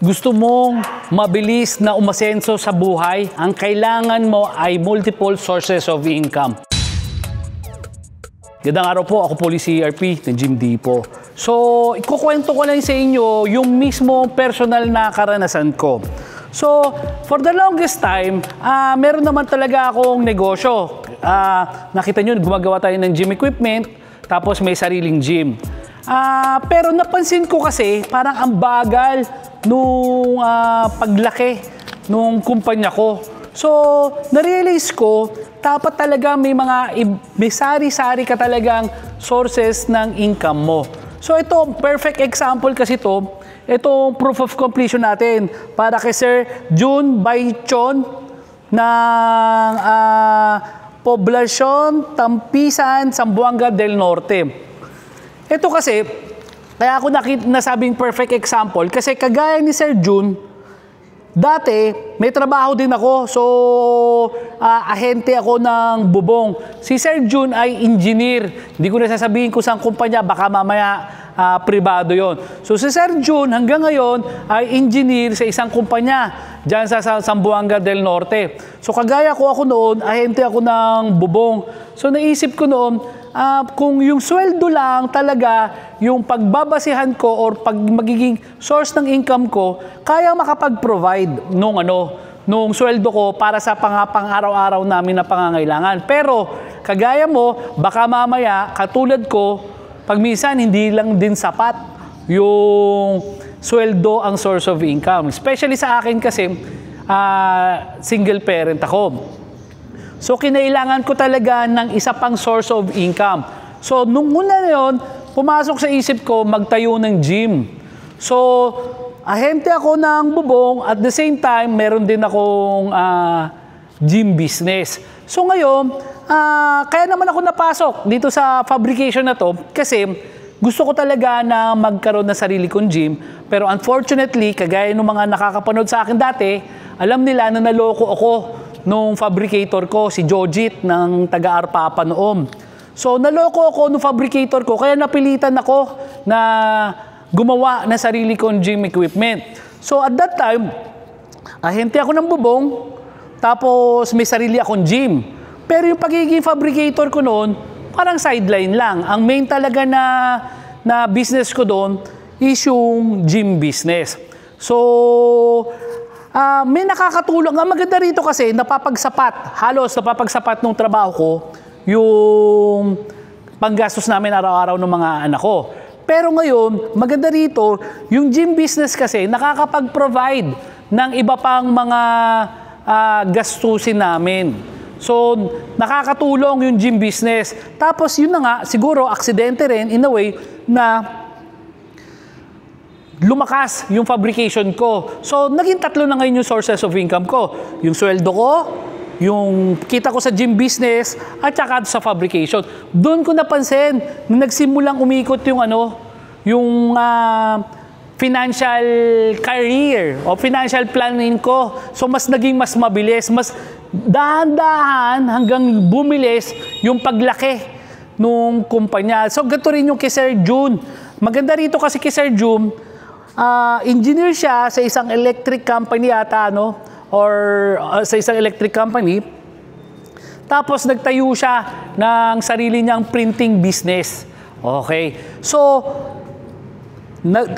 Gusto mong mabilis na umasenso sa buhay, ang kailangan mo ay multiple sources of income. Gandang araw po, ako po si CRP ng Jim Dipo. So, ikukwento ko lang sa inyo yung mismo personal na karanasan ko. So, for the longest time, meron naman talaga akong negosyo. Nakita nyo, gumagawa tayo ng gym equipment, tapos may sariling gym. Pero napansin ko kasi, parang ang bagal nung paglaki nung kumpanya ko. So, na-realize ko, dapat talaga may sari-sari ka talagang sources ng income mo. So, ito, perfect example kasi itong proof of completion natin para kay Sir June Baichon ng Poblacion, Tampisan, Zamboanga del Norte. Ito kasi, kaya ako nasabing perfect example kasi kagaya ni Sir June, dati may trabaho din ako. So, ahente ako ng bubong. Si Sir June ay engineer. Hindi ko na sasabihin kung saan kumpanya, baka mamaya pribado yon. So, si Sir June hanggang ngayon ay engineer sa isang kumpanya dyan sa Zamboanga del Norte. So, kagaya ko ako noon, ahente ako ng bubong. So, naisip ko noon, kung yung sweldo lang talaga yung pagbabasihan ko or magiging source ng income ko, kaya makapag-provide nung sweldo ko para sa pang-araw-araw namin na pangangailangan. Pero kagaya mo, baka mamaya katulad ko, pag minsan hindi lang din sapat yung sweldo ang source of income. Especially sa akin kasi single parent ako. So, kinailangan ko talaga ng isa pang source of income. So, nung una na yun, pumasok sa isip ko magtayo ng gym. So, ahente ako ng bubong, at the same time, meron din akong gym business. So, ngayon, kaya naman ako napasok dito sa fabrication na to kasi gusto ko talaga na magkaroon ng sarili kong gym. Pero unfortunately, kagaya ng mga nakakapanood sa akin dati, alam nila na naloko ako nung fabricator ko, si Jojit ng taga-Arpapa noon. So, naloko ako nung fabricator ko, kaya napilitan ako na gumawa ng sarili kong gym equipment. So, at that time, ahente ako ng bubong, tapos may sarili akong gym. Pero yung pagiging fabricator ko noon, parang sideline lang. Ang main talaga na business ko doon is yung gym business. So, may nakakatulong. Ang maganda rito kasi, halos napapagsapat ng trabaho ko yung panggastos namin araw-araw ng mga anak ko. Pero ngayon, maganda rito, yung gym business kasi nakakapag-provide ng iba pang mga gastusin namin. So, nakakatulong yung gym business. Tapos, yun na nga, siguro, aksidente rin in a way na lumakas yung fabrication ko. So, naging tatlo na ngayon yung sources of income ko. Yung sweldo ko, yung kita ko sa gym business, at saka sa fabrication. Doon ko napansin, nung nagsimulang umikot yung financial career o financial planning ko. So, mas naging mas mabilis, mas dahan-dahan hanggang bumilis yung paglaki nung kumpanya. So, gato rin yung kay Sir June. Maganda rito kasi kay Sir June, engineer siya sa isang electric company ata, or sa isang electric company. Tapos nagtayo siya ng sarili niyang printing business. Okay. So,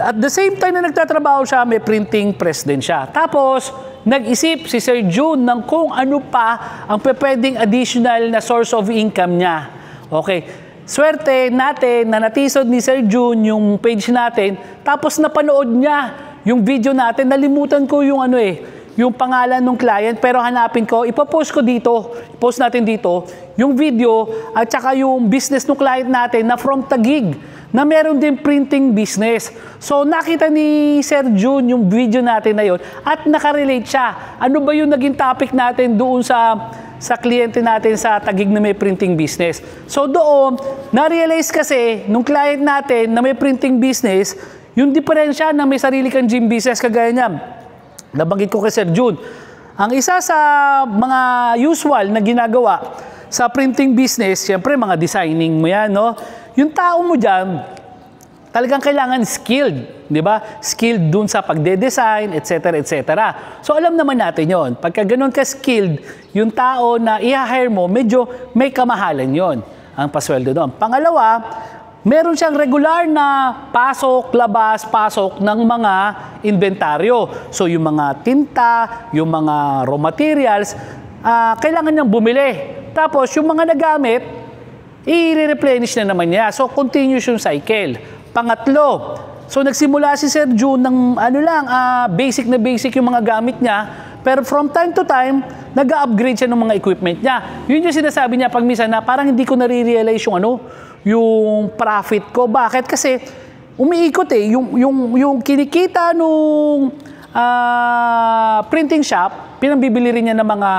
at the same time na nagtatrabaho siya, may printing press din siya. Tapos, nag-isip si Sir June ng kung ano pa ang pwedeng additional na source of income niya. Okay. Swerte natin na natisod ni Sir June yung page natin, tapos napanood niya yung video natin. Nalimutan ko yung yung pangalan ng client, pero hanapin ko, ipopost ko dito, post natin dito, yung video at saka yung business ng client natin na from Taguig, na meron din printing business. So, nakita ni Sir June yung video natin na yun at nakarelate siya. Ano ba yung naging topic natin doon sa kliyente natin sa Taguig na may printing business? So, doon, na-realize kasi nung client natin na may printing business, yung diferensya na may sarili kang gym business kagaya niya. Nabanggit ko kay Sir June. Ang isa sa mga usual na ginagawa sa printing business, siyempre mga designing mo yan, Yung tao mo dyan, talagang kailangan skilled, di ba? Skilled dun sa pagde-design, etc., etc. So alam naman natin yon. Pagka ganun ka-skilled, yung tao na i-hire mo, medyo may kamahalan yon ang pasweldo doon. Pangalawa, meron siyang regular na pasok, labas, pasok ng mga inventaryo. So yung mga tinta, yung mga raw materials, kailangan niyang bumili. Tapos yung mga nagamit, i-replenish na naman niya. So continuous yung cycle. Pangatlo, so nagsimula si Sir June ng basic na basic yung mga gamit niya, pero from time to time, nag-upgrade siya ng mga equipment niya. Yun yung sinasabi niya pag minsan na parang hindi ko nare-realize yung profit ko. Bakit? Kasi umiikot yung kinikita nung printing shop, pinambibili rin niya ng mga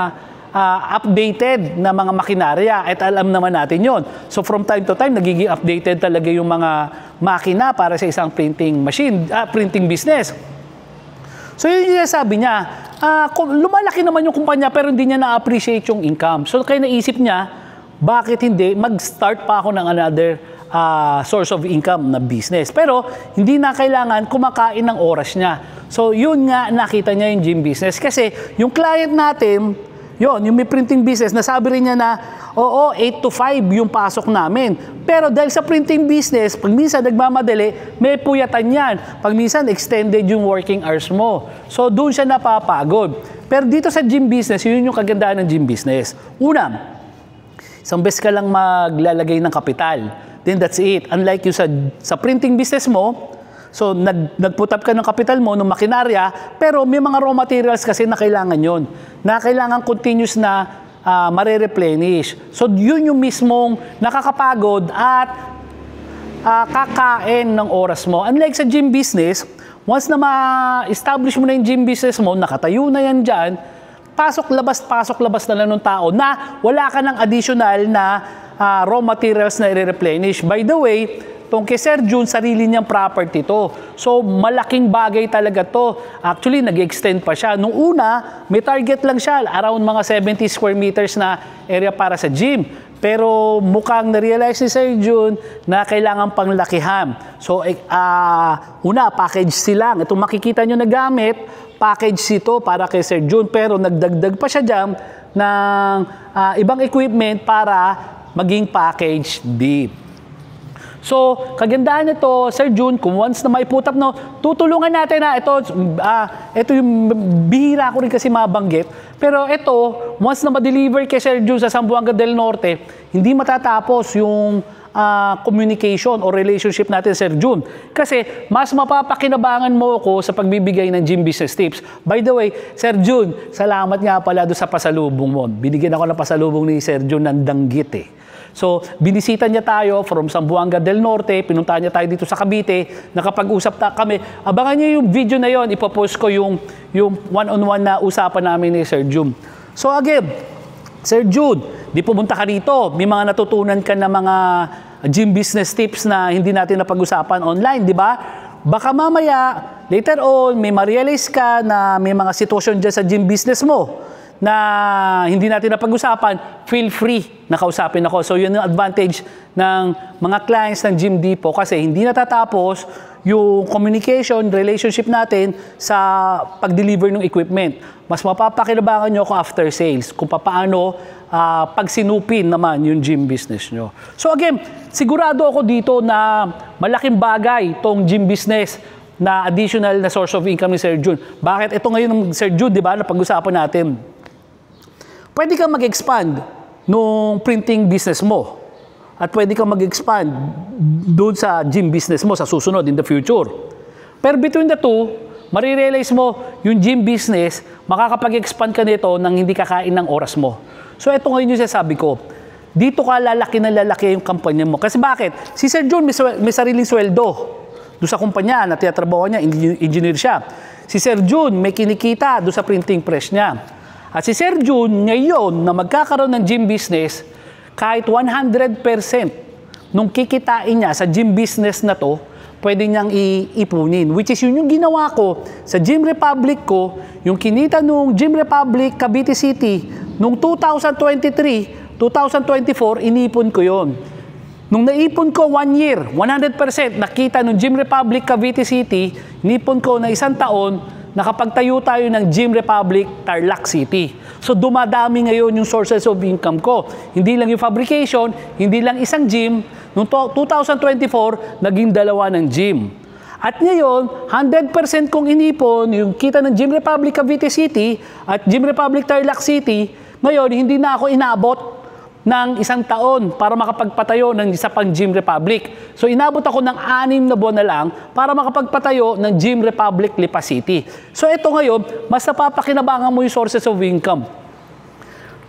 updated na mga makinarya at alam naman natin yon. So from time to time, nagiging updated talaga yung mga makina para sa isang printing machine, printing business. So yun yung sabi niya, lumalaki naman yung kumpanya pero hindi niya na-appreciate yung income. So kaya naisip niya, bakit hindi mag-start pa ako ng another source of income na business. Pero hindi na kailangan kumakain ng oras niya. So yun nga nakita niya yung gym business. Kasi yung client natin, yung may printing business, nasabi rin niya na, oo, 8 to 5 yung pasok namin. Pero dahil sa printing business, pag minsan nagmamadali, may puyatan yan. Pag minsan extended yung working hours mo. So doon siya napapagod. Pero dito sa gym business, yun yung kagandahan ng gym business. Una, isang beses ka lang maglalagay ng kapital. Then that's it. Unlike yung sa printing business mo, so nag-put up ka ng kapital mo, ng makinarya, pero may mga raw materials kasi na kailangan yun. Na kailangan continuous na mare-replenish. So yun yung mismong nakakapagod at kakain ng oras mo. Unlike sa gym business, once na ma-establish mo na yung gym business mo, nakatayo na yan dyan, pasok, labas na lang ng tao na wala ka ng additional na raw materials na i-replenish. By the way, itong kay Sir June, sarili niyang property to. So, malaking bagay talaga to. Actually, nag-extend pa siya. Nung una, may target lang siya, around mga 70 square meters na area para sa gym. Pero mukhang na-realize ni Sir June na kailangan pang lakihan. So, una, package silang. Itong makikita nyo na gamit, package ito para kay Sir June. Pero nagdagdag pa siya dyan ng ibang equipment para maging package deep. So, kagandahan nito, Sir June, kung once na maiput up, tutulungan natin na ito yung bihira ko rin kasi mabanggit. Pero ito, once na ma-deliver kay Sir June sa Zamboanga del Norte, hindi matatapos yung communication o relationship natin, Sir June. Kasi mas mapapakinabangan mo ako sa pagbibigay ng gym business tips. By the way, Sir June, salamat nga pala doon sa pasalubong mo. Binigyan ako ng pasalubong ni Sir June ng danggit eh. So, binisita niya tayo from Zamboanga del Norte, pinuntahan niya tayo dito sa Cavite, nakapag-usap kami. Abangan niyo yung video na yon, ipopost ko yung one-on-one na usapan namin ni Sir June. So again, Sir June, di pumunta ka rito, may mga natutunan ka na mga gym business tips na hindi natin napag-usapan online, di ba? Baka mamaya, later on, may ma-realize ka na may mga sitwasyon dyan sa gym business mo na hindi natin napag-usapan, feel free na kausapin ako. So yun yung advantage ng mga clients ng Gym Depot kasi hindi natatapos yung communication, relationship natin sa pag-deliver ng equipment. Mas mapapakinabangan nyo ako after sales kung paano pagsinupin naman yung gym business nyo. So again, sigurado ako dito na malaking bagay itong gym business na additional na source of income ni Sir June. Bakit? Ito ngayon ng Sir June, di ba, na pag-usapan natin. Pwede kang mag-expand nung printing business mo. At pwede kang mag-expand doon sa gym business mo sa susunod in the future. Pero between the two, marirealize mo yung gym business, makakapag-expand ka nito nang hindi kakain ng oras mo. So ito ngayon yung sasabi ko, dito ka lalaki na lalaki yung kampanya mo. Kasi bakit? Si Sir June may sariling sweldo doon sa kumpanya na tinatrabaho niya, engineer siya. Si Sir June may kinikita doon sa printing press niya. At si Sir June ngayon na magkakaroon ng gym business, kahit 100% nung kikitain niya sa gym business na to, pwede niyang iipunin. Which is yun yung ginawa ko sa Gym Republic ko, yung kinita nung Gym Republic Cavite City, nung 2023, 2024, inipon ko yon. Nung naipon ko 1 year, 100% nakita nung Gym Republic Cavite City, nipon ko na 1 taon, nakapagtayo tayo ng Gym Republic Tarlac City. So dumadami ngayon yung sources of income ko. Hindi lang yung fabrication, hindi lang isang gym. Noong 2024, naging 2 ng gym. At ngayon, 100% kong inipon yung kita ng Gym Republic Cavite City at Gym Republic Tarlac City. Ngayon, hindi na ako inabot ng 1 taon para makapagpatayo ng isa pang Gym Republic. So inabot ako ng 6 na buwan na lang para makapagpatayo ng Gym Republic Lipa City. So ito ngayon, mas napapakinabangan mo yung sources of income.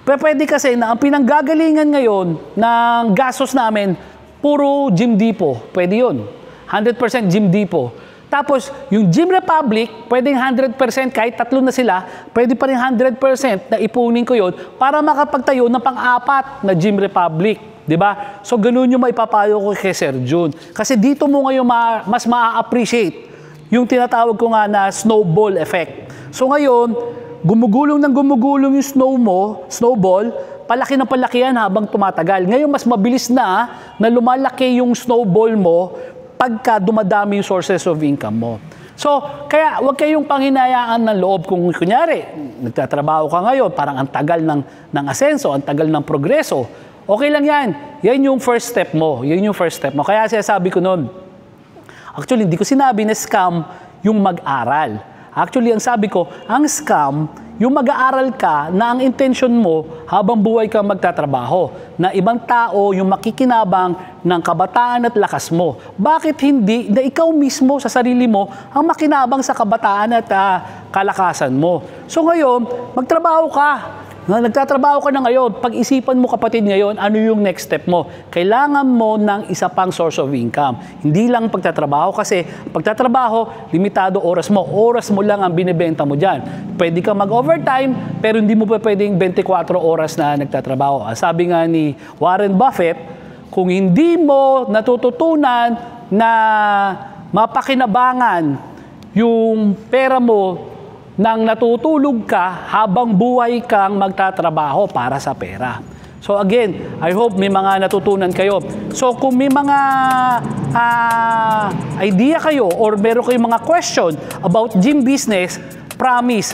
Pero pwede kasi na ang pinanggagalingan ngayon ng gastos namin, puro Gym Depot. Pwede yun. 100% Gym Depot. Tapos, yung Gym Republic, pwedeng 100% kahit 3 na sila, pwede pa rin 100% na ipunin ko yun para makapagtayo ng pang-4 na Gym Republic. Diba? So, ganun yung maipapayo ko kay Sir Jun. Kasi dito mo ngayon mas ma-appreciate yung tinatawag ko nga na snowball effect. So, ngayon, gumugulong yung snowball, palaki ng palaki yan habang tumatagal. Ngayon, mas mabilis na lumalaki yung snowball mo pagka dumadami yung sources of income mo. So, kaya huwag kayong panghinayaan ng loob kung kunyari, nagtatrabaho ka ngayon, parang ang tagal ng asenso, ang tagal ng progreso. Okay lang yan. Yan yung first step mo. Yan yung first step mo. Kaya sabi ko noon, actually, hindi ko sinabi na scam yung mag-aral. Actually, ang sabi ko, ang scam, yung mag-aaral ka na ang intention mo habang buhay ka magtatrabaho, na ibang tao yung makikinabang ng kabataan at lakas mo. Bakit hindi na ikaw mismo sa sarili mo ang makinabang sa kabataan at kalakasan mo? So ngayon, magtrabaho ka. Nagtatrabaho ka na ngayon, pag-isipan mo kapatid ngayon, ano yung next step mo? Kailangan mo ng isa pang source of income. Hindi lang pagtatrabaho kasi pagtatrabaho, limitado oras mo. Oras mo lang ang binibenta mo dyan. Pwede kang mag-overtime, pero hindi mo pa pwedeng 24 oras na nagtatrabaho. Sabi nga ni Warren Buffett, kung hindi mo natututunan na mapakinabangan yung pera mo nang natutulog ka habang buhay kang magtatrabaho para sa pera. So again, I hope may mga natutunan kayo. So kung may mga idea kayo or meron kayong mga question about gym business, promise,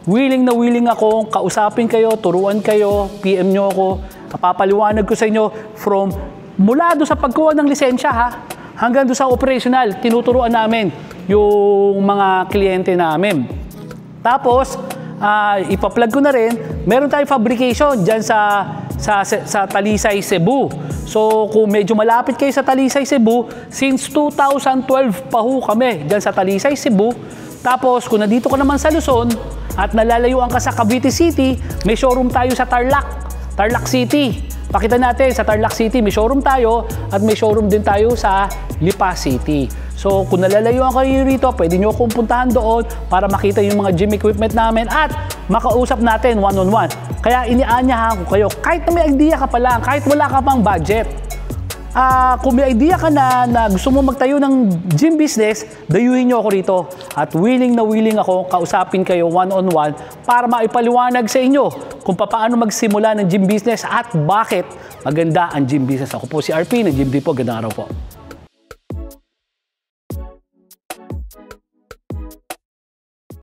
willing na willing ako kausapin kayo, turuan kayo, PM nyo ako, kapapaliwanag ko sa inyo from mula doon sa pagkuha ng lisensya hanggang doon sa operational, tinuturuan namin yung mga kliyente namin. Tapos, ipa-plug ko na rin, meron tayong fabrication dyan sa Talisay, Cebu. So, kung medyo malapit kayo sa Talisay, Cebu, since 2012 pa ho kami dyan sa Talisay, Cebu. Tapos, kung nandito ka naman sa Luzon at nalalayuan ka sa Cavite City, may showroom tayo sa Tarlac City. Pakita natin, sa Tarlac City may showroom tayo at may showroom din tayo sa Lipa City. So, kung nalalayuan kayo rito, pwede nyo akong puntahan doon para makita yung mga gym equipment namin at makausap natin one-on-one. Kaya inianyahan ko kayo, kahit na may idea ka pa lang, kahit wala ka pang budget, kung may idea ka na gusto mo magtayo ng gym business, dayuhin nyo ako rito. At willing na willing ako kausapin kayo one-on-one para maipaliwanag sa inyo kung paano magsimula ng gym business at bakit maganda ang gym business. Ako po si RP ng Gym Depot. Gandang araw po.